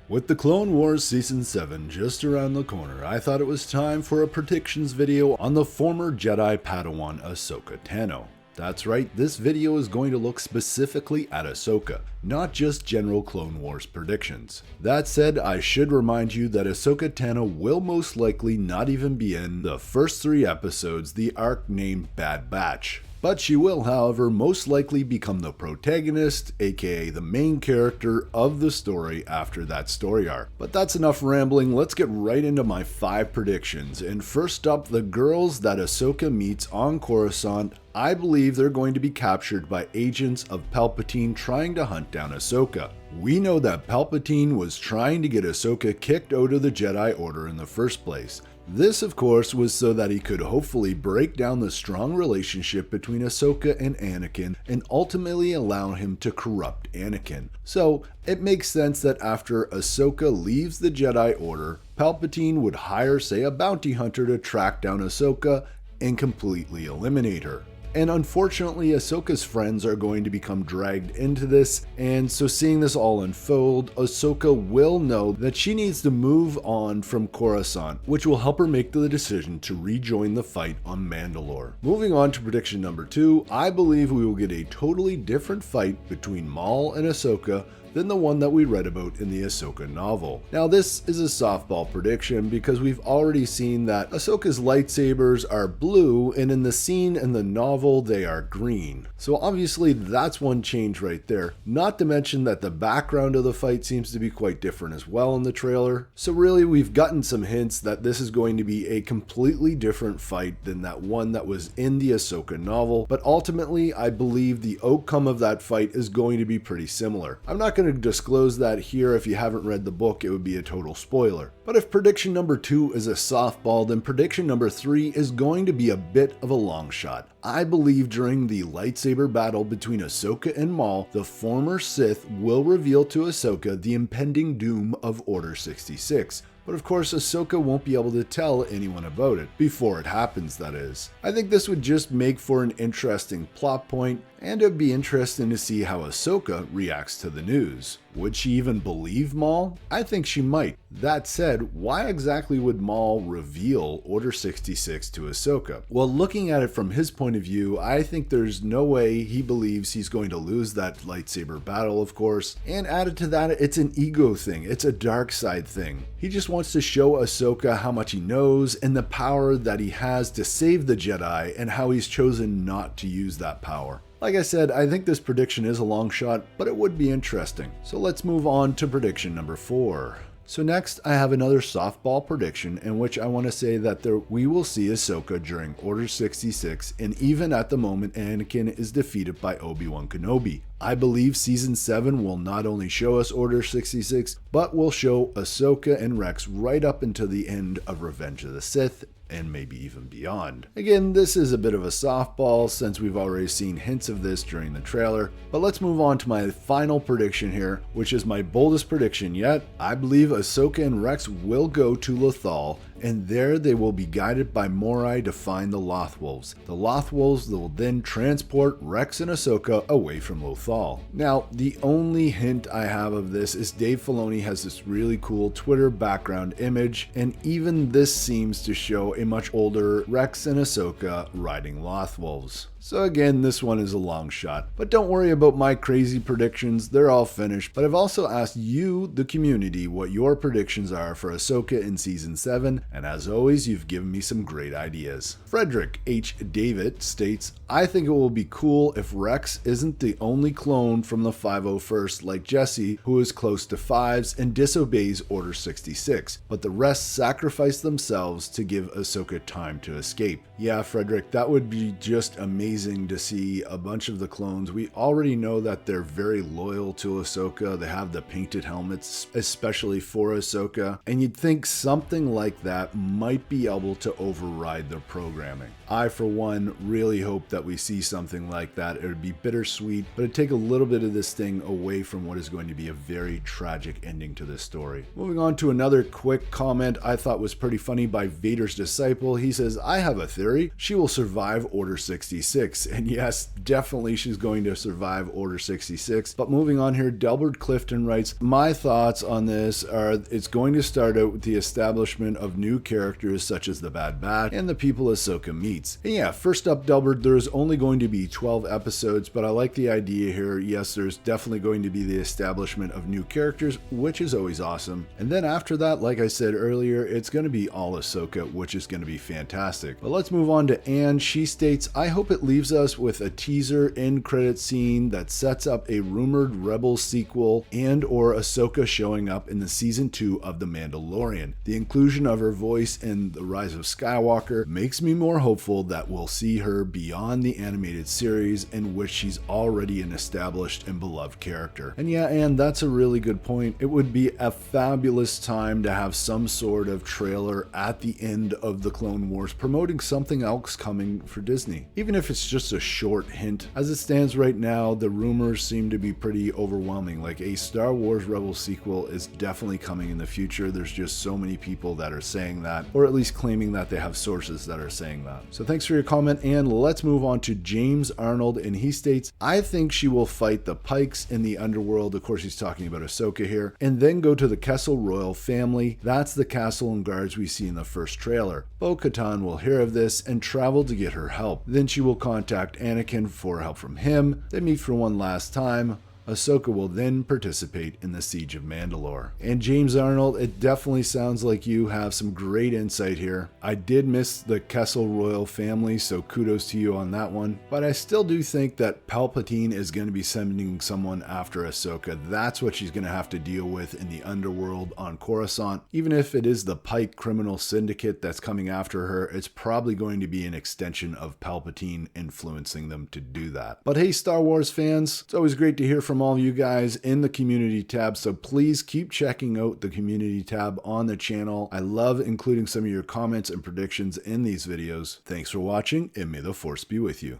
With the Clone Wars Season 7 just around the corner, I thought it was time for a predictions video on the former Jedi Padawan Ahsoka Tano. That's right, this video is going to look specifically at Ahsoka, not just general Clone Wars predictions. That said, I should remind you that Ahsoka Tano will most likely not even be in the first 3 episodes, the arc named Bad Batch. But she will, however, most likely become the protagonist, aka the main character of the story after that story arc. But that's enough rambling, let's get right into my 5 predictions. And first up, the girls that Ahsoka meets on Coruscant, I believe they're going to be captured by agents of Palpatine trying to hunt down Ahsoka. We know that Palpatine was trying to get Ahsoka kicked out of the Jedi Order in the first place. This, of course, was so that he could hopefully break down the strong relationship between Ahsoka and Anakin and ultimately allow him to corrupt Anakin. So, it makes sense that after Ahsoka leaves the Jedi Order, Palpatine would hire, say, a bounty hunter to track down Ahsoka and completely eliminate her. And unfortunately, Ahsoka's friends are going to become dragged into this, and so seeing this all unfold, Ahsoka will know that she needs to move on from Coruscant, which will help her make the decision to rejoin the fight on Mandalore. Moving on to prediction number 2, I believe we will get a totally different fight between Maul and Ahsoka than the one that we read about in the Ahsoka novel. Now this is a softball prediction because we've already seen that Ahsoka's lightsabers are blue and in the scene in the novel they are green. So obviously that's one change right there. Not to mention that the background of the fight seems to be quite different as well in the trailer. So really we've gotten some hints that this is going to be a completely different fight than that one that was in the Ahsoka novel, but ultimately I believe the outcome of that fight is going to be pretty similar. I'm not going to disclose that here. If you haven't read the book, it would be a total spoiler. But if prediction number 2 is a softball, then prediction number 3 is going to be a bit of a long shot. I believe during the lightsaber battle between Ahsoka and Maul, the former Sith will reveal to Ahsoka the impending doom of Order 66. But of course, Ahsoka won't be able to tell anyone about it, before it happens that is. I think this would just make for an interesting plot point, and it would be interesting to see how Ahsoka reacts to the news. Would she even believe Maul? I think she might. That said, why exactly would Maul reveal Order 66 to Ahsoka? Well, looking at it from his point of view, I think there's no way he believes he's going to lose that lightsaber battle, of course. And added to that, it's an ego thing. It's a dark side thing. He just wants to show Ahsoka how much he knows and the power that he has to save the Jedi and how he's chosen not to use that power. Like I said, I think this prediction is a long shot, but it would be interesting. So let's move on to prediction number 4. So next, I have another softball prediction in which I want to say that we will see Ahsoka during Order 66, and even at the moment Anakin is defeated by Obi-Wan Kenobi. I believe Season 7 will not only show us Order 66, but will show Ahsoka and Rex right up until the end of Revenge of the Sith, and maybe even beyond. Again, this is a bit of a softball since we've already seen hints of this during the trailer, but let's move on to my final prediction here, which is my boldest prediction yet. I believe Ahsoka and Rex will go to Lothal, and there they will be guided by Morai to find the Lothwolves. The Lothwolves will then transport Rex and Ahsoka away from Lothal. Now, the only hint I have of this is Dave Filoni has this really cool Twitter background image, and even this seems to show a much older Rex and Ahsoka riding Lothwolves. So again, this one is a long shot. But don't worry about my crazy predictions, they're all finished. But I've also asked you, the community, what your predictions are for Ahsoka in Season 7, and as always, you've given me some great ideas. Frederick H. David states, I think it will be cool if Rex isn't the only clone from the 501st like Jesse, who is close to 5s and disobeys Order 66, but the rest sacrifice themselves to give Ahsoka time to escape. Yeah, Frederick, that would be just amazing to see a bunch of the clones. We already know that they're very loyal to Ahsoka. They have the painted helmets, especially for Ahsoka, and you'd think something like that might be able to override their programming. I, for one, really hope that we see something like that. It would be bittersweet, but it'd take a little bit of this thing away from what is going to be a very tragic ending to this story. Moving on to another quick comment I thought was pretty funny by Vader's Disciple. He says, I have a theory. She will survive Order 66 66. And yes, definitely she's going to survive Order 66. But moving on here, Delbert Clifton writes, my thoughts on this are it's going to start out with the establishment of new characters such as the Bad Batch and the people Ahsoka meets. And yeah, first up, Delbert, there's only going to be 12 episodes, but I like the idea here. Yes, there's definitely going to be the establishment of new characters, which is always awesome. And then after that, like I said earlier, it's going to be all Ahsoka, which is going to be fantastic. But let's move on to Anne. She states, I hope it leaves us with a teaser end credit scene that sets up a rumored Rebels sequel and or Ahsoka showing up in the season 2 of The Mandalorian. The inclusion of her voice in The Rise of Skywalker makes me more hopeful that we'll see her beyond the animated series in which she's already an established and beloved character. And yeah, Anne, that's a really good point. It would be a fabulous time to have some sort of trailer at the end of the Clone Wars promoting something else coming for Disney, even if it's just a short hint. As it stands right now, the rumors seem to be pretty overwhelming. Like a Star Wars Rebels sequel is definitely coming in the future. There's just so many people that are saying that, or at least claiming that they have sources that are saying that. So thanks for your comment, and let's move on to James Arnold, and he states, I think she will fight the Pikes in the underworld. Of course, he's talking about Ahsoka here, and then go to the Kessel royal family. That's the castle and guards we see in the first trailer. Bo-Katan will hear of this and travel to get her help. Then she will contact Anakin for help from him. They meet for one last time. Ahsoka will then participate in the Siege of Mandalore. And James Arnold, it definitely sounds like you have some great insight here. I did miss the Kessel royal family, so kudos to you on that one. But I still do think that Palpatine is going to be sending someone after Ahsoka. That's what she's going to have to deal with in the underworld on Coruscant. Even if it is the Pike criminal syndicate that's coming after her, it's probably going to be an extension of Palpatine influencing them to do that. But hey, Star Wars fans, it's always great to hear from all of you guys in the community tab, so please keep checking out the community tab on the channel. I love including some of your comments and predictions in these videos. Thanks for watching, and may the Force be with you.